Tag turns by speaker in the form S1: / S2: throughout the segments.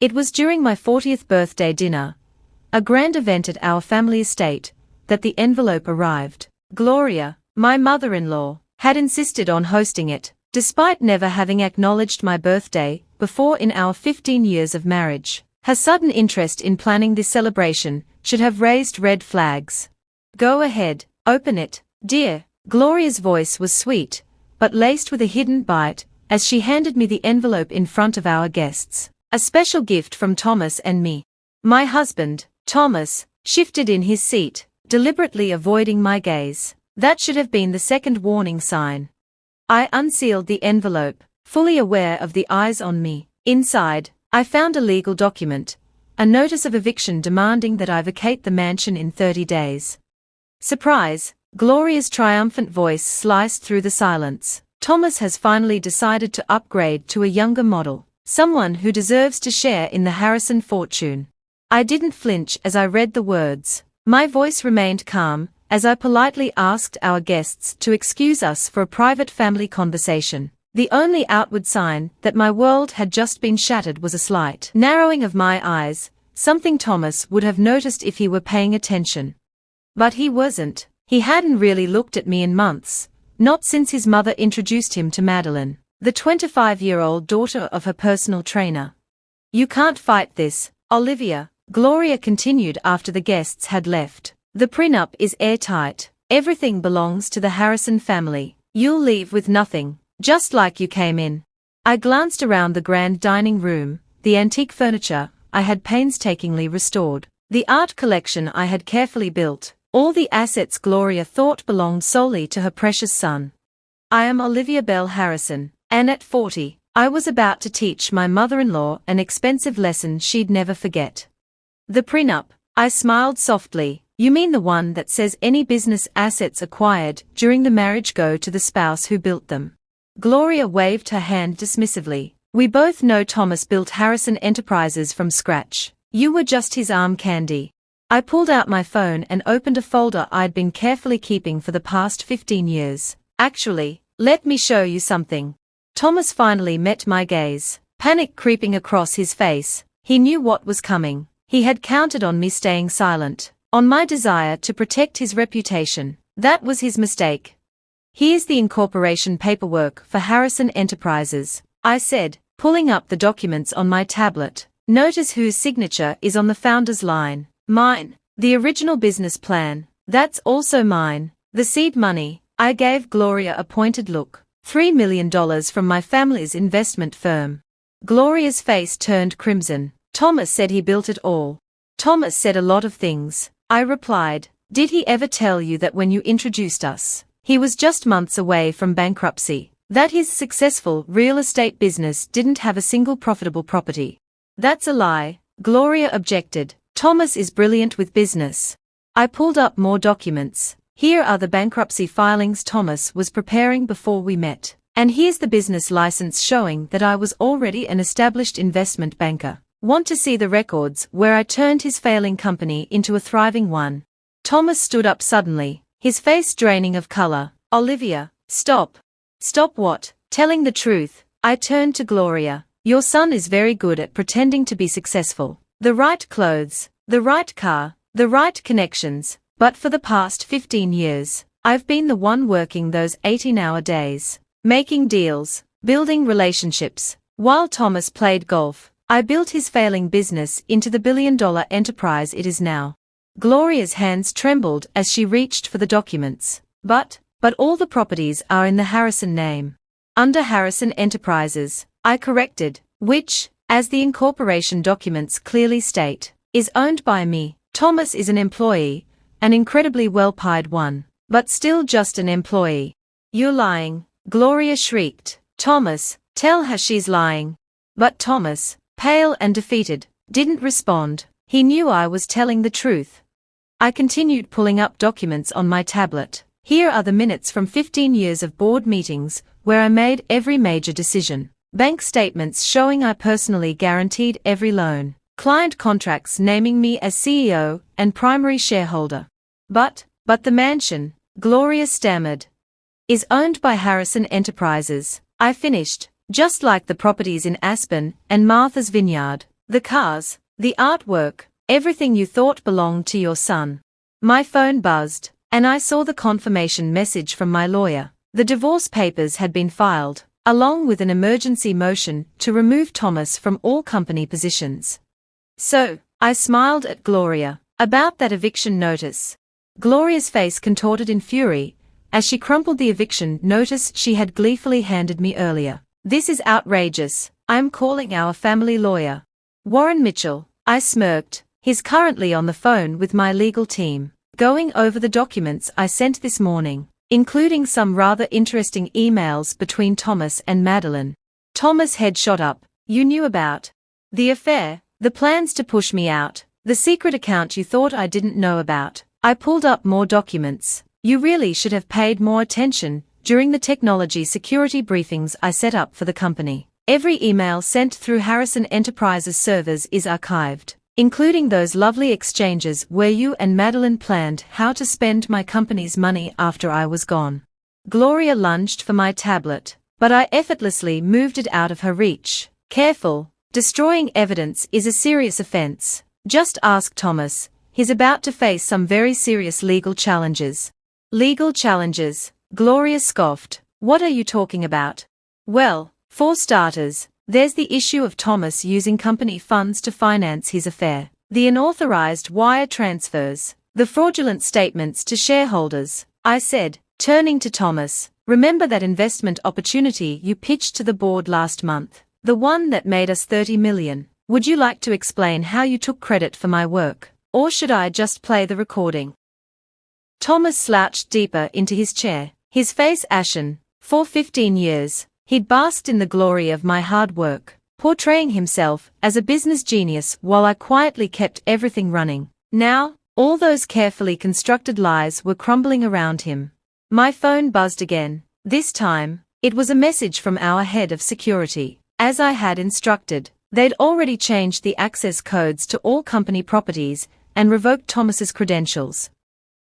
S1: It was during my 40th birthday dinner, a grand event at our family estate, that the envelope arrived. Gloria, my mother-in-law, had insisted on hosting it, despite never having acknowledged my birthday before in our 15 years of marriage. Her sudden interest in planning this celebration should have raised red flags. Go ahead, open it, dear. Gloria's voice was sweet, but laced with a hidden bite, as she handed me the envelope in front of our guests. A special gift from Thomas and me. My husband, Thomas, shifted in his seat, deliberately avoiding my gaze. That should have been the second warning sign. I unsealed the envelope, fully aware of the eyes on me. Inside, I found a legal document, a notice of eviction demanding that I vacate the mansion in 30 days. Surprise! Gloria's triumphant voice sliced through the silence. Thomas has finally decided to upgrade to a younger model, someone who deserves to share in the Harrison fortune. I didn't flinch as I read the words. My voice remained calm, as I politely asked our guests to excuse us for a private family conversation. The only outward sign that my world had just been shattered was a slight narrowing of my eyes, something Thomas would have noticed if he were paying attention. But he wasn't. He hadn't really looked at me in months, not since his mother introduced him to Madeline, the 25-year-old daughter of her personal trainer. You can't fight this, Olivia, Gloria continued after the guests had left. The prenup is airtight. Everything belongs to the Harrison family. You'll leave with nothing, just like you came in. I glanced around the grand dining room, the antique furniture I had painstakingly restored, the art collection I had carefully built, all the assets Gloria thought belonged solely to her precious son. I am Olivia Bell Harrison, and at 40, I was about to teach my mother-in-law an expensive lesson she'd never forget. The prenup, I smiled softly. You mean the one that says any business assets acquired during the marriage go to the spouse who built them? Gloria waved her hand dismissively. We both know Thomas built Harrison Enterprises from scratch. You were just his arm candy. I pulled out my phone and opened a folder I'd been carefully keeping for the past 15 years. Actually, let me show you something. Thomas finally met my gaze, panic creeping across his face. He knew what was coming. He had counted on me staying silent, on my desire to protect his reputation. That was his mistake. Here's the incorporation paperwork for Harrison Enterprises, I said, pulling up the documents on my tablet. Notice whose signature is on the founder's line. Mine. The original business plan. That's also mine. The seed money. I gave Gloria a pointed look. $3 million from my family's investment firm. Gloria's face turned crimson. Thomas said he built it all. Thomas said a lot of things, I replied. Did he ever tell you that when you introduced us, he was just months away from bankruptcy, that his successful real estate business didn't have a single profitable property? That's a lie, Gloria objected. Thomas is brilliant with business. I pulled up more documents. Here are the bankruptcy filings Thomas was preparing before we met. And here's the business license showing that I was already an established investment banker. Want to see the records where I turned his failing company into a thriving one? Thomas stood up suddenly, his face draining of color. Olivia, stop. Stop what? Telling the truth. I turned to Gloria. Your son is very good at pretending to be successful. The right clothes, the right car, the right connections, but for the past 15 years, I've been the one working those 18-hour days, making deals, building relationships. While Thomas played golf, I built his failing business into the billion-dollar enterprise it is now. Gloria's hands trembled as she reached for the documents. But all the properties are in the Harrison name. Under Harrison Enterprises, I corrected, which, as the incorporation documents clearly state, is owned by me. Thomas is an employee, an incredibly well-paid one, but still just an employee. You're lying, Gloria shrieked. Thomas, tell her she's lying. But Thomas, pale and defeated, didn't respond. He knew I was telling the truth. I continued pulling up documents on my tablet. Here are the minutes from 15 years of board meetings, where I made every major decision. Bank statements showing I personally guaranteed every loan. Client contracts naming me as CEO and primary shareholder. But the mansion, Gloria stammered, is owned by Harrison Enterprises. I finished, just like the properties in Aspen and Martha's Vineyard. The cars, the artwork, everything you thought belonged to your son. My phone buzzed, and I saw the confirmation message from my lawyer. The divorce papers had been filed, along with an emergency motion to remove Thomas from all company positions. So, I smiled at Gloria about that eviction notice. Gloria's face contorted in fury as she crumpled the eviction notice she had gleefully handed me earlier. This is outrageous. I'm calling our family lawyer. Warren Mitchell, I smirked. He's currently on the phone with my legal team, going over the documents I sent this morning, including some rather interesting emails between Thomas and Madeline. Thomas' head shot up. You knew about the affair, the plans to push me out, the secret account you thought I didn't know about. I pulled up more documents. You really should have paid more attention during the technology security briefings I set up for the company. Every email sent through Harrison Enterprises servers is archived, including those lovely exchanges where you and Madeline planned how to spend my company's money after I was gone. Gloria lunged for my tablet, but I effortlessly moved it out of her reach. Careful, destroying evidence is a serious offense. Just ask Thomas. He's about to face some very serious legal challenges. Legal challenges, Gloria scoffed. What are you talking about? Well, for starters, there's the issue of Thomas using company funds to finance his affair, the unauthorized wire transfers, the fraudulent statements to shareholders. I said, turning to Thomas, remember that investment opportunity you pitched to the board last month, the one that made us $30 million. Would you like to explain how you took credit for my work, or should I just play the recording? Thomas slouched deeper into his chair, his face ashen. For 15 years, he'd basked in the glory of my hard work, portraying himself as a business genius while I quietly kept everything running. Now, all those carefully constructed lies were crumbling around him. My phone buzzed again. This time, it was a message from our head of security. As I had instructed, they'd already changed the access codes to all company properties and revoked Thomas's credentials.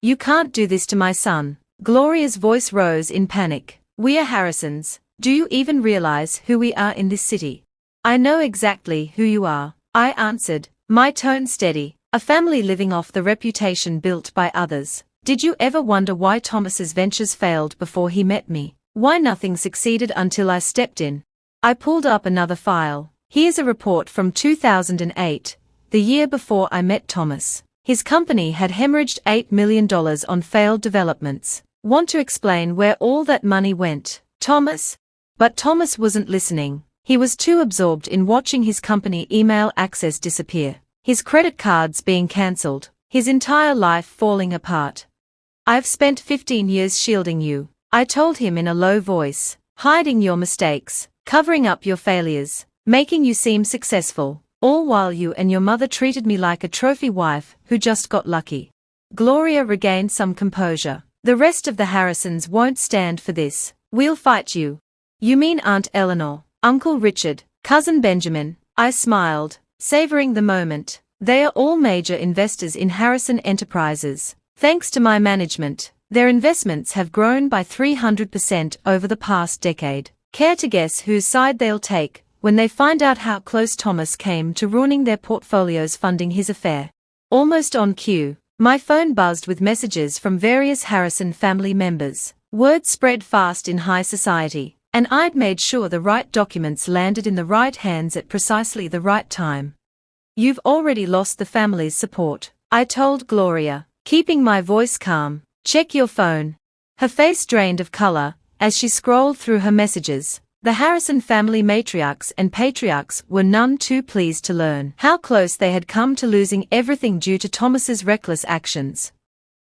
S1: You can't do this to my son. Gloria's voice rose in panic. We are Harrisons. Do you even realize who we are in this city? I know exactly who you are, I answered, my tone steady. A family living off the reputation built by others. Did you ever wonder why Thomas's ventures failed before he met me? Why nothing succeeded until I stepped in? I pulled up another file. Here's a report from 2008, the year before I met Thomas. His company had hemorrhaged $8 million on failed developments. Want to explain where all that money went, Thomas? But Thomas wasn't listening. He was too absorbed in watching his company email access disappear, his credit cards being cancelled, his entire life falling apart. I've spent 15 years shielding you, I told him in a low voice, hiding your mistakes, covering up your failures, making you seem successful, all while you and your mother treated me like a trophy wife who just got lucky. Gloria regained some composure. The rest of the Harrisons won't stand for this. We'll fight you. You mean Aunt Eleanor, Uncle Richard, Cousin Benjamin? I smiled, savoring the moment. They are all major investors in Harrison Enterprises. Thanks to my management, their investments have grown by 300% over the past decade. Care to guess whose side they'll take when they find out how close Thomas came to ruining their portfolios funding his affair? Almost on cue, my phone buzzed with messages from various Harrison family members. Word spread fast in high society, and I'd made sure the right documents landed in the right hands at precisely the right time. You've already lost the family's support, I told Gloria, keeping my voice calm. Check your phone. Her face drained of color as she scrolled through her messages. The Harrison family matriarchs and patriarchs were none too pleased to learn how close they had come to losing everything due to Thomas's reckless actions.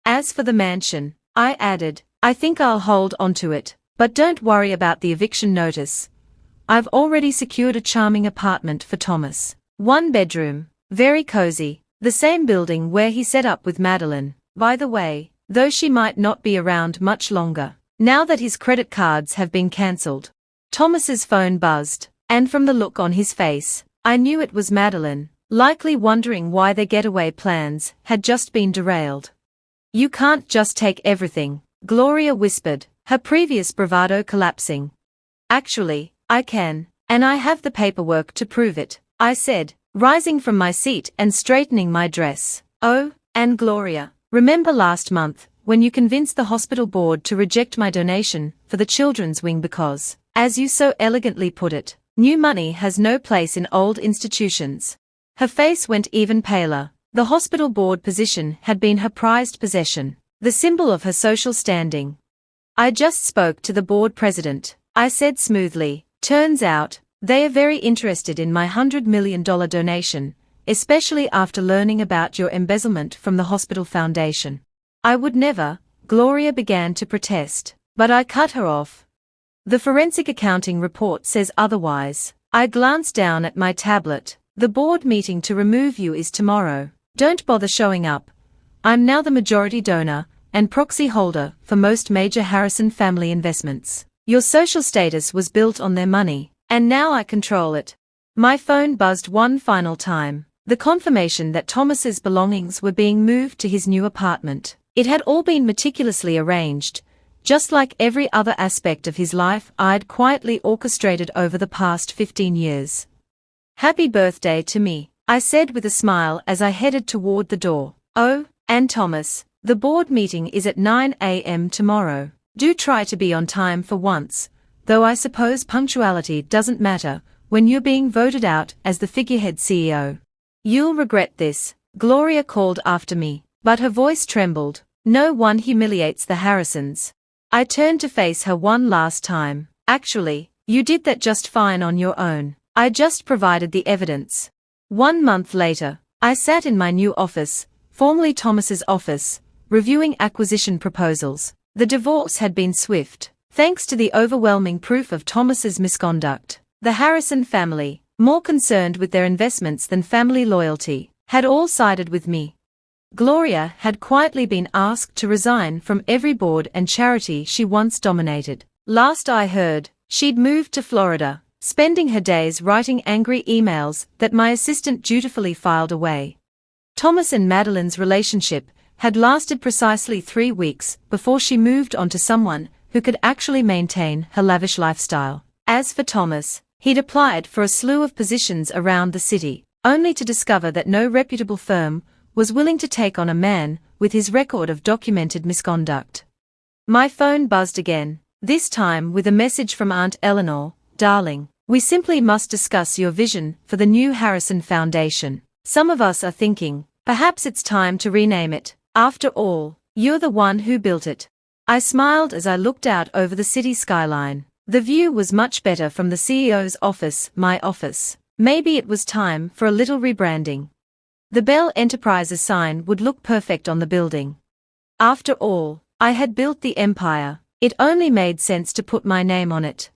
S1: As for the mansion, I added, I think I'll hold onto it, but don't worry about the eviction notice. I've already secured a charming apartment for Thomas. 1 bedroom, very cozy, the same building where he set up with Madeline, by the way, though she might not be around much longer, now that his credit cards have been cancelled. Thomas's phone buzzed, and from the look on his face, I knew it was Madeline, likely wondering why their getaway plans had just been derailed. You can't just take everything, Gloria whispered, her previous bravado collapsing. Actually, I can, and I have the paperwork to prove it, I said, rising from my seat and straightening my dress. "Oh, and Gloria, remember last month, when you convinced the hospital board to reject my donation for the children's wing because, as you so elegantly put it, new money has no place in old institutions?" Her face went even paler. The hospital board position had been her prized possession, the symbol of her social standing. "I just spoke to the board president," I said smoothly. "Turns out, they are very interested in my $100 million donation, especially after learning about your embezzlement from the hospital foundation." "I would never," Gloria began to protest, but I cut her off. "The forensic accounting report says otherwise." I glanced down at my tablet. "The board meeting to remove you is tomorrow. Don't bother showing up. I'm now the majority donor and proxy holder for most major Harrison family investments. Your social status was built on their money, and now I control it." My phone buzzed one final time. The confirmation that Thomas's belongings were being moved to his new apartment. It had all been meticulously arranged, just like every other aspect of his life I'd quietly orchestrated over the past 15 years. "Happy birthday to me," I said with a smile as I headed toward the door. "Oh, and Thomas, the board meeting is at 9 a.m. tomorrow. Do try to be on time for once, though I suppose punctuality doesn't matter when you're being voted out as the figurehead CEO. You'll regret this," Gloria called after me, but her voice trembled. "No one humiliates the Harrisons." I turned to face her one last time. "Actually, you did that just fine on your own. I just provided the evidence." 1 month later, I sat in my new office, formerly Thomas's office, reviewing acquisition proposals. The divorce had been swift, thanks to the overwhelming proof of Thomas's misconduct. The Harrison family, more concerned with their investments than family loyalty, had all sided with me. Gloria had quietly been asked to resign from every board and charity she once dominated. Last I heard, she'd moved to Florida, spending her days writing angry emails that my assistant dutifully filed away. Thomas and Madeline's relationship had lasted precisely 3 weeks before she moved on to someone who could actually maintain her lavish lifestyle. As for Thomas, he'd applied for a slew of positions around the city, only to discover that no reputable firm was willing to take on a man with his record of documented misconduct. My phone buzzed again, this time with a message from Aunt Eleanor. "Darling, we simply must discuss your vision for the new Harrison Foundation. Some of us are thinking, perhaps it's time to rename it. After all, you're the one who built it." I smiled as I looked out over the city skyline. The view was much better from the CEO's office, my office. Maybe it was time for a little rebranding. The Bell Enterprises sign would look perfect on the building. After all, I had built the empire. It only made sense to put my name on it.